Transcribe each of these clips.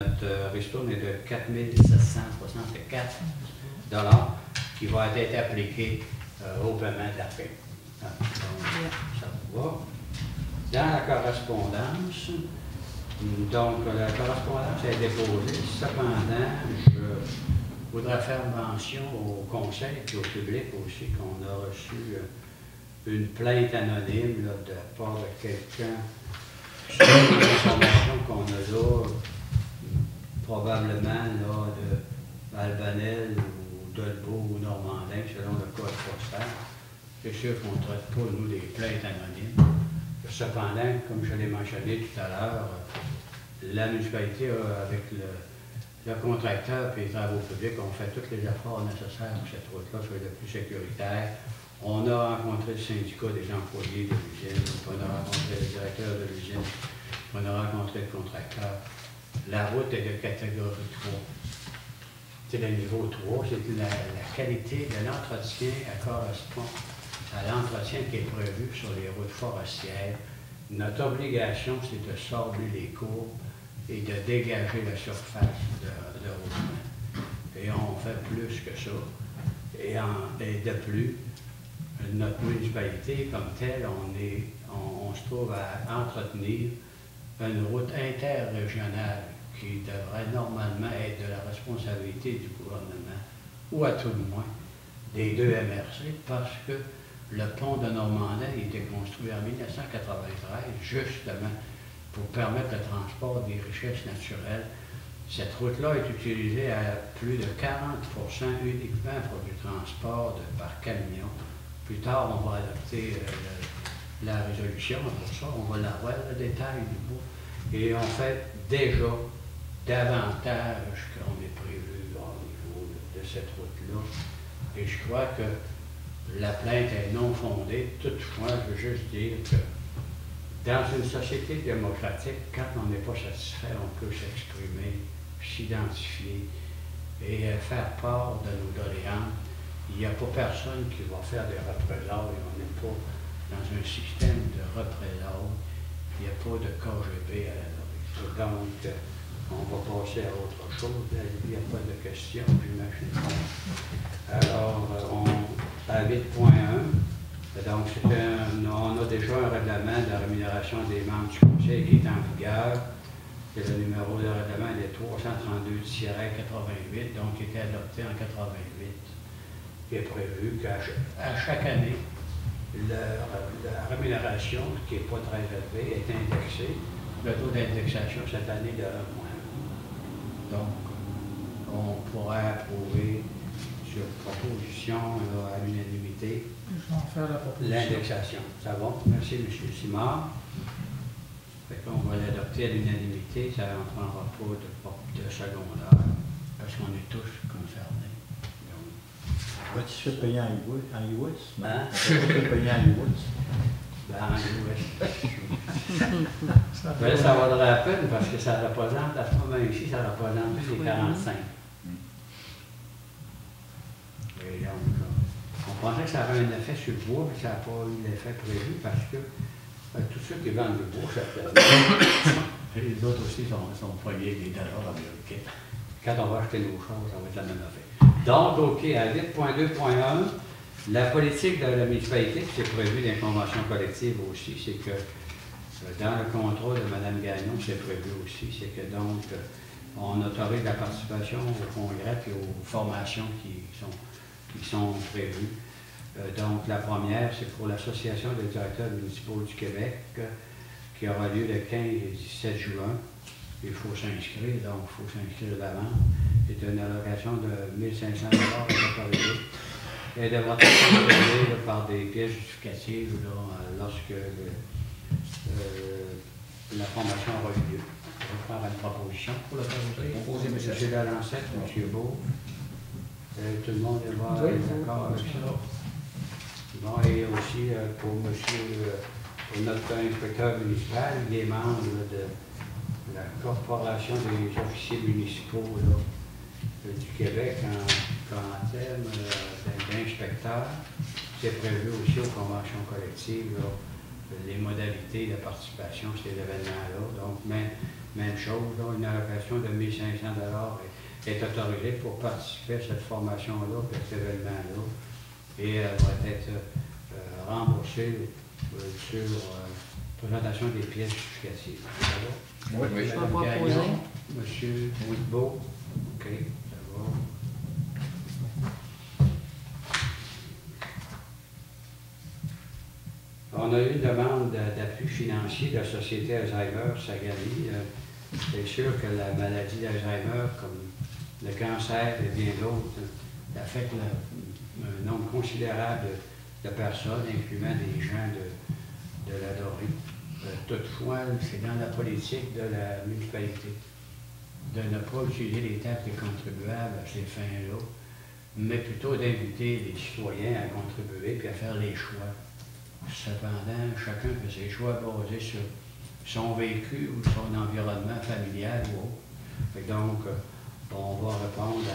Notre ristourne est de 4 764 $ qui va être appliqué au paiement de la paie. Donc, ça va. Dans la correspondance, la correspondance est déposée. Cependant, je voudrais faire mention au conseil et au public aussi qu'on a reçu une plainte anonyme là, de la part de quelqu'un sur l'information qu'on a là, probablement là, de Albanel ou Dolbeau ou Normandin, selon le code postal. C'est sûr qu'on ne traite pas, nous, des plaintes anonymes. Cependant, comme je l'ai mentionné tout à l'heure, la municipalité, avec le contracteur et les travaux publics, ont fait tous les efforts nécessaires pour que cette route-là soit le plus sécuritaire. On a rencontré le syndicat des employés de l'usine, on a rencontré le directeur de l'usine, on a rencontré le contracteur. La route est de catégorie 3. C'est le niveau 3, c'est la qualité de l'entretien, elle correspond à l'entretien qui est prévu sur les routes forestières. Notre obligation, c'est de sabler les courbes et de dégager la surface de roulement. Et on fait plus que ça. Et de plus, notre municipalité, comme telle, on se trouve à entretenir une route interrégionale qui devrait normalement être de la responsabilité du gouvernement, ou à tout le moins des deux MRC, parce que le pont de Normandin a été construit en 1993, justement pour permettre le transport des richesses naturelles. Cette route-là est utilisée à plus de 40% uniquement pour du transport par camion. Plus tard, on va adopter la résolution pour ça, on va l'avoir, le détail du bout. Et on fait déjà davantage qu'on est prévu au niveau de cette route-là. Et je crois que la plainte est non fondée. Toutefois, je veux juste dire que dans une société démocratique, quand on n'est pas satisfait, on peut s'exprimer, s'identifier et faire part de nos doléances. Il n'y a pas personne qui va faire des représailles. On n'est pas dans un système de représailles. Il n'y a pas de KGB à la nourriture. Donc, on va passer à autre chose. Il n'y a pas de questions, j'imagine. Alors, à 8.1, donc on a déjà un règlement de rémunération des membres du conseil qui est en vigueur. Et le numéro de règlement est 332-88, donc qui était adopté en 88. Il est prévu qu'à chaque année, la rémunération, qui n'est pas très élevée, est indexée. Le taux d'indexation cette année de 1,1. Donc, on pourrait approuver sur proposition à l'unanimité l'indexation. Ça va? Merci, M. Simard. Fait qu'on va l'adopter à l'unanimité. Ça n'en prendra pas de secondaire, parce qu'on est tous concernés. Tu fais payer en US? Hein? Tu fais payer en US? Ben, en US. Mais là, ça vaudra la peine parce que ça représente, à ce moment ici, ça représente plus les 45. Et donc, on pensait que ça avait un effet sur le bois, mais ça n'a pas eu l'effet prévu parce que tous ceux qui vendent du bois, ça fait. Les autres aussi sont payés des dollars américains. Quand on va acheter nos choses, ça va être la même affaire. Donc, OK, à 8.2.1, la politique de la municipalité, qui est prévu dans les conventions collectives aussi, c'est que dans le contrôle de Mme Gagnon, c'est prévu aussi, c'est que donc, on autorise la participation au congrès et aux formations qui sont prévues. Donc, la première, c'est pour l'Association des directeurs municipaux du Québec, qui aura lieu le 15 et 17 juin. Il faut s'inscrire, donc il faut s'inscrire d'avance. C'est une allocation de 1 500 $ autorisée. Et devra être complétée par des pièces justificatives lorsque la formation aura eu lieu. Je vais faire une proposition pour l'autorité. M. Lalancette, M. Beau. Tout le monde est d'accord avec ça. Bon, et aussi pour notre inspecteur municipal, il est membre de la Corporation des officiers municipaux du Québec en termes d'inspecteurs. C'est prévu aussi aux conventions collectives les modalités de participation à ces événements-là. Donc, mais même chose, là, une allocation de 1 500 $ est autorisée pour participer à cette formation-là, à cet événement-là, et elle va être remboursée sur présentation des pièces justificatives. Oui, oui. Je vais proposer. Monsieur Whitbeau, OK, ça va. On a eu une demande d'appui financier de la Société Alzheimer Saguenay. C'est sûr que la maladie d'Alzheimer, comme le cancer et bien d'autres, affecte un nombre considérable de personnes, incluant des gens de la Dorée. Toutefois, c'est dans la politique de la municipalité de ne pas utiliser les taxes des contribuables à ces fins-là, mais plutôt d'inviter les citoyens à contribuer puis à faire les choix. Cependant, chacun fait ses choix basés sur son vécu ou son environnement familial ou autre. Et donc, on va répondre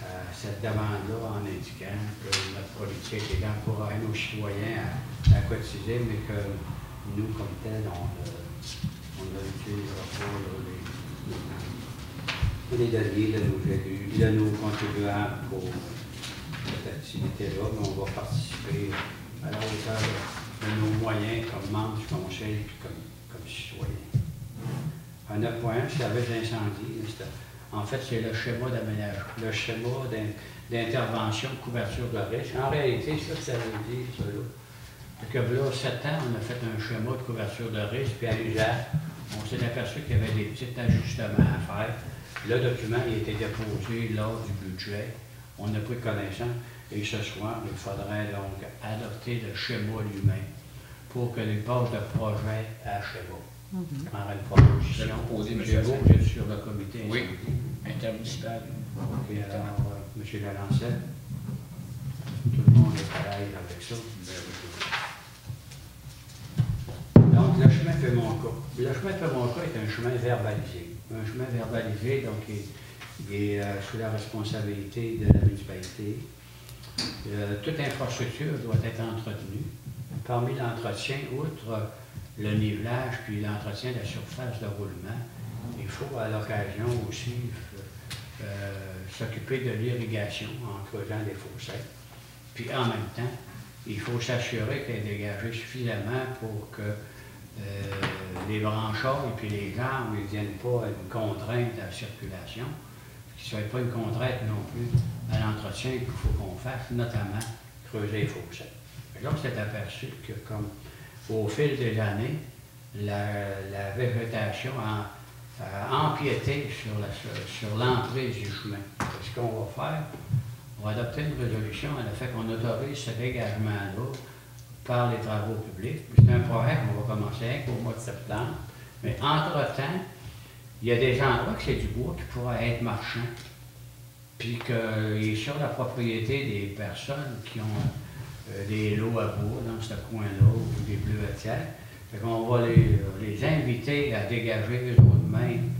à cette demande-là en indiquant que notre politique est d'encourager nos citoyens à cotiser, mais que nous, comme tel, on n'utilisera pas les deniers de nos élus, de nos contribuables pour cette activité-là, mais on va participer à la hauteur de nos moyens comme membres du conseil et comme citoyens. Un 9.1, service d'incendie. En fait, c'est le schéma d'aménagement, le schéma d'intervention, de couverture de risque. En réalité, ça veut dire, ça là. Que là, 7 ans, on a fait un schéma de couverture de risque, puis à l'usage, on s'est aperçu qu'il y avait des petits ajustements à faire. Le document il a été déposé lors du budget. On a pris connaissance et ce soir, il faudrait donc adopter le schéma lui-même pour que les passe de projet à schéma. Par une proposition. Vous êtes sur le comité intermunicipal. Et alors, M. Lalancette, tout le monde est à l'aise avec ça. Donc, le chemin Pémonca. Le chemin Pémonca est un chemin verbalisé. Un chemin verbalisé, donc, il est sous la responsabilité de la municipalité. Toute infrastructure doit être entretenue. Parmi l'entretien, outre le nivelage puis l'entretien de la surface de roulement, il faut à l'occasion aussi s'occuper de l'irrigation en creusant des fossés. Puis en même temps, il faut s'assurer qu'elle est dégagée suffisamment pour que les branchages et puis les arbres ne viennent pas à une contrainte à la circulation, qu'il ne soit pas une contrainte non plus à l'entretien qu'il faut qu'on fasse, notamment creuser les fossés. Là, on s'est aperçu que, comme au fil des années, la végétation a empiété sur l'emprise du chemin. Ce qu'on va faire, on va adopter une résolution à l'effet qu'on autorise ce dégagement-là par les travaux publics. C'est un projet qu'on va commencer au mois de septembre. Mais entre-temps, il y a des endroits que c'est du bois qui pourrait être marchand, puis qu'il est sur la propriété des personnes qui ont des lots à bois dans ce coin-là, ou des bleuetières. Fait qu'on va les inviter à dégager eux-mêmes,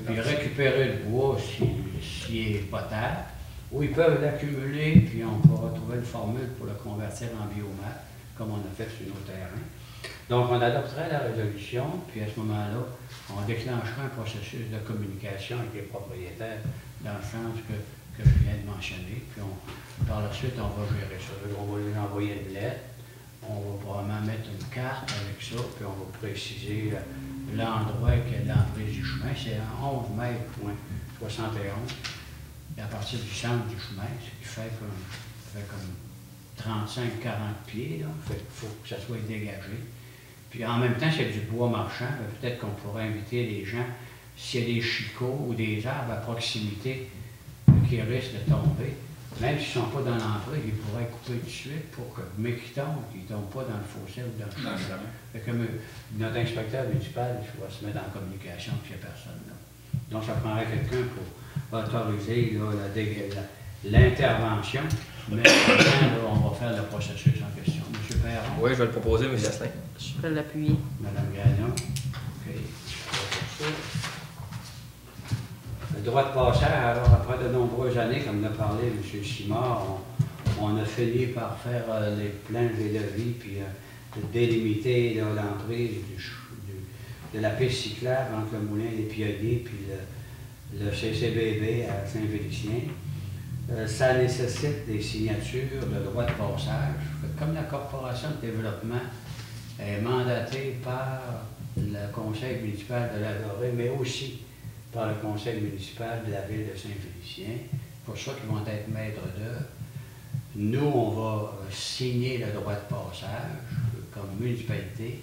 puis récupérer le bois s'il est potable, ou ils peuvent l'accumuler, puis on pourra trouver une formule pour le convertir en biomasse, comme on a fait sur nos terrains. Donc, on adopterait la résolution, puis à ce moment-là, on déclenchera un processus de communication avec les propriétaires dans le sens que je viens de mentionner, puis par la suite, on va gérer ça. On va lui envoyer une lettre, on va probablement mettre une carte avec ça, puis on va préciser l'endroit qui est l'entrée du chemin. C'est à 11 mètres, point 71, à partir du centre du chemin, ce qui fait comme 35-40 pieds, là. Fait qu'il faut que ça soit dégagé. Puis en même temps, c'est du bois marchand. Peut-être qu'on pourrait inviter les gens, s'il y a des chicots ou des arbres à proximité qui risquent de tomber, même s'ils ne sont pas dans l'entrée, ils pourraient couper tout de suite pour que, mais qu'ils ne tombent pas dans le fossé ou dans le chemin. Fait que notre inspecteur municipal va se mettre en communication avec ces personnes-là. Donc, ça prendrait quelqu'un pour autoriser l'intervention, mais maintenant, on va faire le processus en question. M. Perron? Oui, je vais le proposer, M. Asselin. Je peux l'appuyer. Mme Gagnon? OK. Je vais faire ça. Le droit de passage, alors, après de nombreuses années, comme l'a parlé M. Simard, on a fini par faire les plans et levis, puis délimiter l'entrée de la piste cyclable entre le moulin des Pionniers puis le CCBB à Saint-Félicien. Ça nécessite des signatures de droit de passage. Comme la Corporation de développement est mandatée par le Conseil municipal de la Dorée, mais aussi par le Conseil municipal de la ville de Saint-Félicien, pour ça qu'ils vont être maîtres d'œuvre. Nous, on va signer le droit de passage comme municipalité.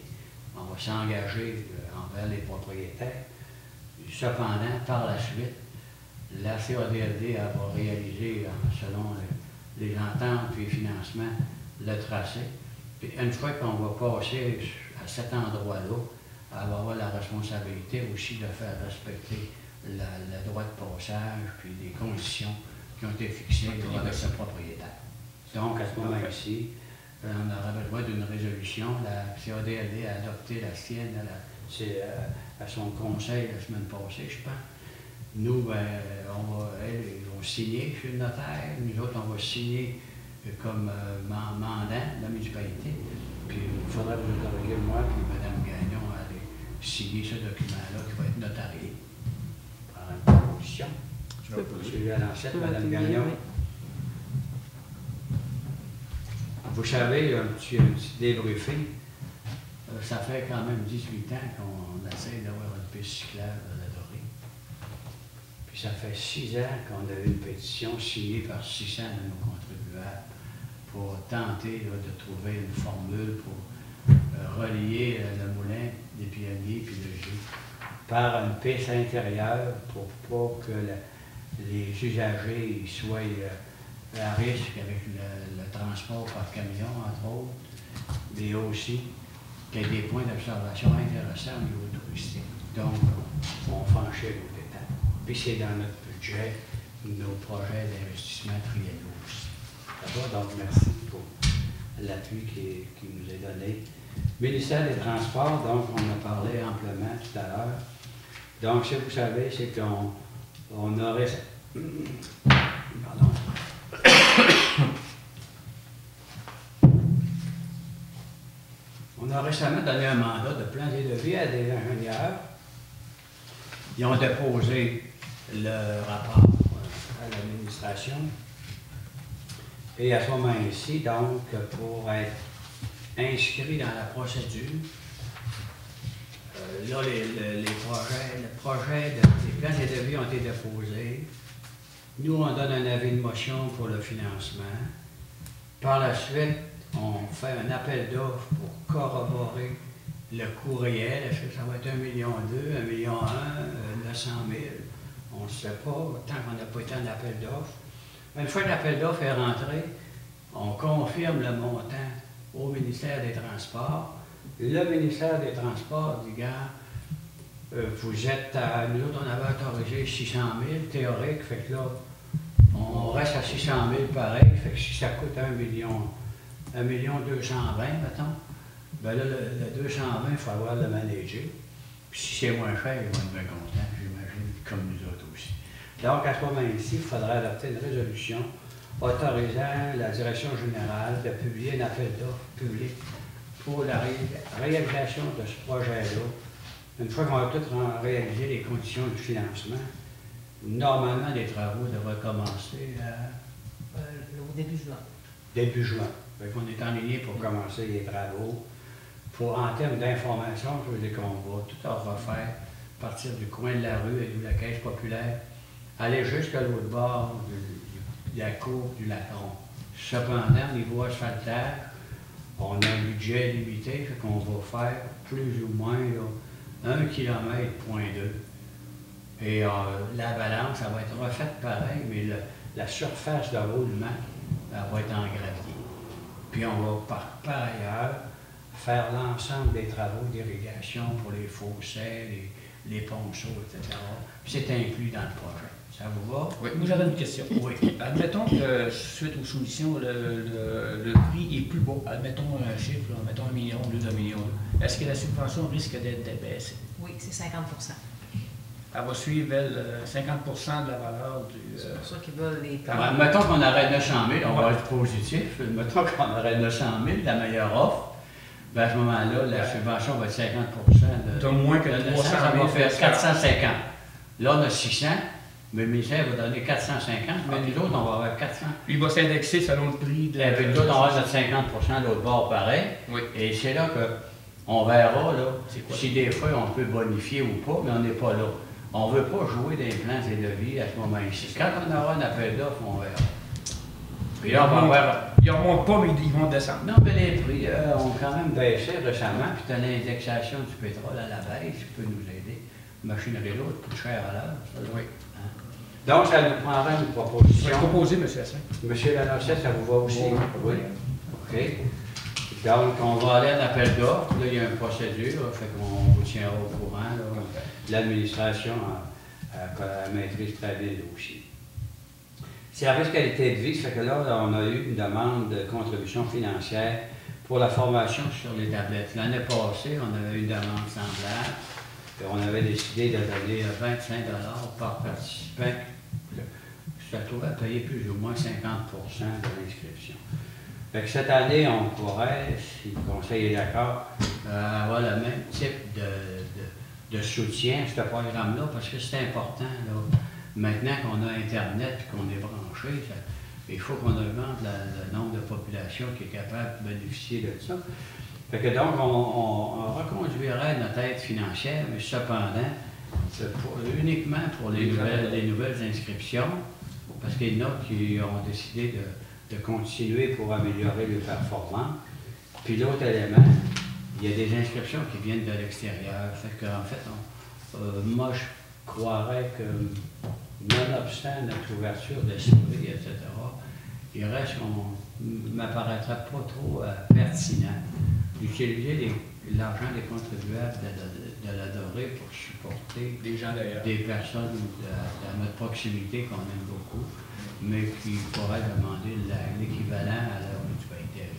On va s'engager envers les propriétaires. Cependant, par la suite, la CADLD va réaliser, selon les ententes et les financements, le tracé. Puis une fois qu'on va passer à cet endroit-là, elle va avoir la responsabilité aussi de faire respecter le droit de passage puis les conditions qui ont été fixées avec ce propriétaire. Donc, à ce moment-ci, on aurait besoin d'une résolution. La CADLD a adopté la sienne à son conseil la semaine passée, je pense. Nous, ils vont signer chez le notaire. Nous autres, on va signer comme mandant de la municipalité. Puis il faudra vous autoriser, moi puis Mme Gagnon, à aller signer ce document-là qui va être notarié par une proposition. Je peux Celui à l'ancêtre, Mme publier, Gagnon. oui. Vous savez, un petit débriefing, ça fait quand même 18 ans qu'on essaie d'avoir une piste cyclable à la Dorée. Puis ça fait 6 ans qu'on a eu une pétition signée par 600 de nos contribuables pour tenter là, de trouver une formule pour relier le moulin des Pionniers puis le G par une piste intérieure pour pas que les usagers soient à risque avec le transport par camion, entre autres, mais aussi qu'il y ait des points d'observation intéressants au niveau touristique. Donc, on franchit l'autre étape. Puis c'est dans notre budget, nos projets d'investissement triennaux aussi. D'accord? Donc, merci pour l'appui qui nous est donné. Ministère des Transports, donc, on a parlé amplement tout à l'heure. Donc, ce que vous savez, c'est qu'on aurait... Pardon. On a récemment donné un mandat de plan et devis à des ingénieurs. Ils ont déposé le rapport à l'administration. Et à ce moment-ci, donc, pour être inscrit dans la procédure, là, les plans et devis ont été déposés. Nous, on donne un avis de motion pour le financement. Par la suite, on fait un appel d'offres pour corroborer le coût réel. Est-ce que ça va être 1,2 million, 1,1 million, 900 000? On ne sait pas, tant qu'on n'a pas été en appel d'offres. Une fois que l'appel d'offres est rentré, on confirme le montant au ministère des Transports. Le ministère des Transports dit, gars, vous êtes à... Nous autres, on avait autorisé 600 000 théorique, fait que là, on reste à 600 000 pareil, fait que si ça coûte 1 million 220, mettons, ben là, le 220, il faut avoir le manager. Puis si c'est moins cher, ils vont être bien contents, j'imagine, comme nous autres aussi. Donc, à ce moment-ci, il faudra adopter une résolution autorisant la direction générale de publier un appel d'offres public pour la réalisation de ce projet-là. Une fois qu'on a tout réalisé les conditions du financement, normalement, les travaux devraient commencer au début juin. Début juin. Donc, on est en ligne pour commencer les travaux. En termes d'information, je veux dire qu'on va tout refaire, partir du coin de la rue et de la Caisse populaire, aller jusqu'à l'autre bord de la cour du Lacron. Cependant, au niveau asphaltage, on a un budget limité, fait qu'on va faire plus ou moins là, 1,2 km. Et la balance, ça va être refaite pareil, mais la surface de roulement, elle va être en gravier. Puis on va par ailleurs faire l'ensemble des travaux d'irrigation pour les fossés, les ponceaux, etc. Puis c'est inclus dans le projet. Ça vous va? Oui, moi j'avais une question. Oui. Admettons que suite aux soumissions, le prix est plus bas. Admettons un chiffre, là, mettons 1 million, 2 millions. Est-ce que la subvention risque d'être débaissée? Oui, c'est 50 %. Elle va suivre 50 de la valeur du... C'est pour ça qu'ils veulent les plans. Alors, mettons qu'on aurait 900 000, on va être positif. Mettons qu'on aurait 900 000, la meilleure offre. ben à ce moment-là, la subvention va être 50 de... T'as moins que de 300 ça va 000 faire 450. Là, on a 600, mais le ministère va donner 450, mais nous autres, on va avoir 400. Il va s'indexer selon le prix de... Et puis nous autres, on va avoir notre 50 de l'autre bord pareil. Oui. Et c'est là qu'on verra là, C'est quoi? si des fois on peut bonifier ou pas, mais on n'est pas là. On ne veut pas jouer des plans et devis à ce moment-ci. Quand on aura un appel d'offres, on verra. Puis là, on va voir. Ils ne remontent pas, mais ils vont descendre. Non, mais les prix ont quand même baissé récemment, puis tu as l'indexation du pétrole à la baisse qui peut nous aider. Machinerie l'autre coûte cher à l'heure. Oui. Hein? Donc, ça nous prendra une Je proposition. vais proposer, M. Asselin. Monsieur Lanoncette, ça vous va aussi? Oui. OK. Donc, on va aller à un appel d'offres. Là, il y a une procédure, là, fait qu'on vous tiendra au courant. là. L'administration maîtrise très bien le dossier. Service qualité de vie, ça fait que là, on a eu une demande de contribution financière pour la formation sur les tablettes. L'année passée, on avait eu une demande semblable. Et on avait décidé de donner 25 par participant. Ça trouvait à payer plus ou moins 50 de l'inscription. Fait que cette année, on pourrait, si le conseil est d'accord, avoir le même type de soutien à ce programme-là, parce que c'est important. Là. Maintenant qu'on a Internet et qu'on est branché, il faut qu'on augmente le nombre de populations qui est capable de bénéficier de ça. Fait que donc, on reconduirait notre aide financière, mais cependant, uniquement pour les nouvelles inscriptions, parce qu'il y en a qui ont décidé de continuer pour améliorer les performances. Puis l'autre élément, il y a des inscriptions qui viennent de l'extérieur. Fait qu'en fait, moi, je croirais que, nonobstant notre ouverture d'esprit, etc., il reste qu'on ne m'apparaîtrait pas trop pertinent d'utiliser l'argent des contribuables de l'adorer pour supporter Des gens d'ailleurs. des personnes de notre proximité qu'on aime beaucoup, mais qui pourraient demander l'équivalent à leur mutualité.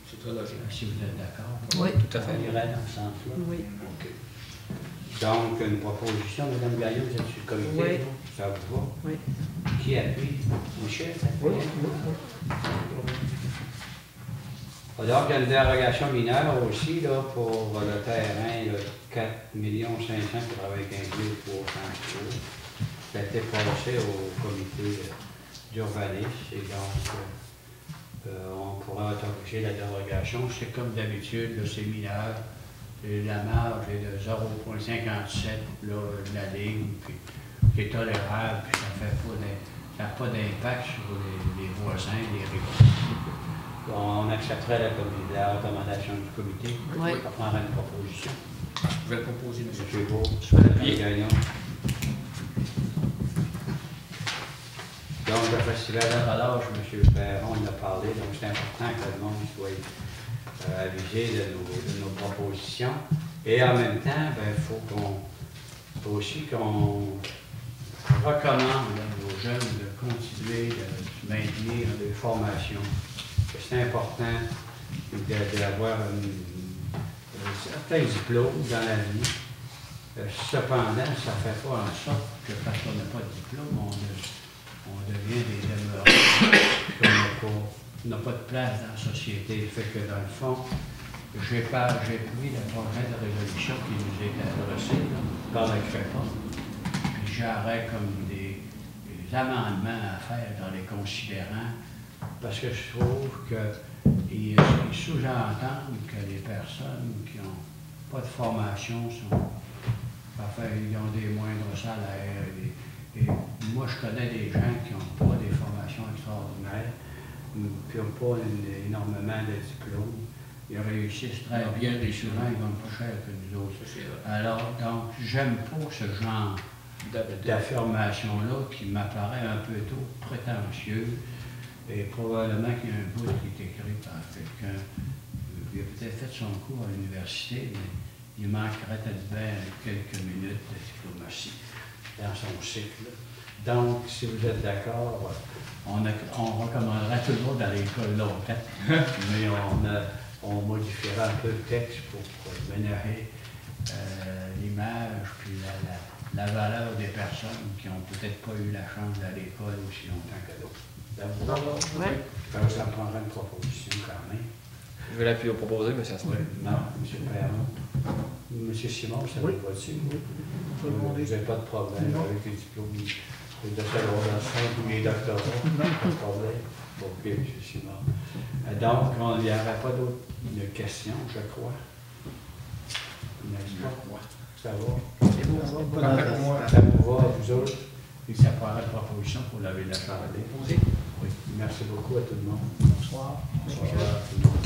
C'est très logique. Si vous êtes d'accord. Oui. Tout à fait. On irait dans ce sens-là. Oui. OK. Donc, une proposition, Mme Gaillot, vous êtes sur le comité? Oui. Ça vous va? Oui. Qui appuie? Michel, ça appuie? Donc, il y a une dérogation mineure aussi là, pour le terrain, là, 4 595 300 €. Ça a été passé au comité d'urbanisme et donc on pourra autoriser la dérogation. C'est comme d'habitude, là, c'est mineur. La marge est de 0,57 de la ligne, puis qui est tolérable, puis ça n'a pas d'impact sur les voisins, les riverains. On accepterait la recommandation du comité. Oui. On prendra une proposition. Je vais le proposer, M. M. Beau, Puis- Gagnon. Donc, le festival de relâche, M. Perron en a parlé, donc c'est important que le monde soit avisé de nos propositions. Et en même temps, il faut aussi qu'on recommande aux jeunes de continuer de se maintenir des formations. C'est important d'avoir certains diplômes dans la vie. Cependant, ça ne fait pas en sorte que parce qu'on n'a pas de diplôme, on devient des demeurés, qu'on n'a pas de place dans la société. Fait que dans le fond, j'ai pris le projet de résolution qui nous est adressé par la CREPA, puis j'aurais comme des amendements à faire dans les considérants, parce que je trouve qu'ils sous-entendent que les personnes qui n'ont pas de formation ils ont des moindres salaires. Et moi, je connais des gens qui n'ont pas des formations extraordinaires, qui n'ont pas énormément de diplômes. Ils réussissent très bien, et souvent, ils gagnent pas cher que nous autres. Alors, donc, j'aime pas ce genre d'affirmation-là qui m'apparaît un peu trop prétentieux. Et probablement qu'il y a un bout qui est écrit par quelqu'un. Il a peut-être fait son cours à l'université, mais il manquerait quelques minutes de diplomatie dans son cycle. Donc, si vous êtes d'accord, on recommanderait toujours dans l'école longtemps, mais on modifiera un peu le texte pour améliorer l'image puis la valeur des personnes qui n'ont peut-être pas eu la chance d'aller à l'école aussi longtemps que d'autres. Oui. Ça me prendra une proposition quand même. Je vais l'appuyer au proposé, M. Asselin. Non, M. Perron. M. Simon, ça Oui. vous va-t-il? Oui. Vous n'avez pas de problème Non. avec les diplômes de secondaire 5 ou les doctorats? Pas de problème. OK, M. Simon. Donc, il n'y aurait pas d'autres questions, je crois. N'est-ce pas? Ça va? C'est bon, Pas parfait de- pour moi. Ça vous va, vous autres? Puis ça prendra la proposition pour laver la charrette. Oui. Merci beaucoup à tout le monde. Bonsoir. Bonsoir à tout le monde.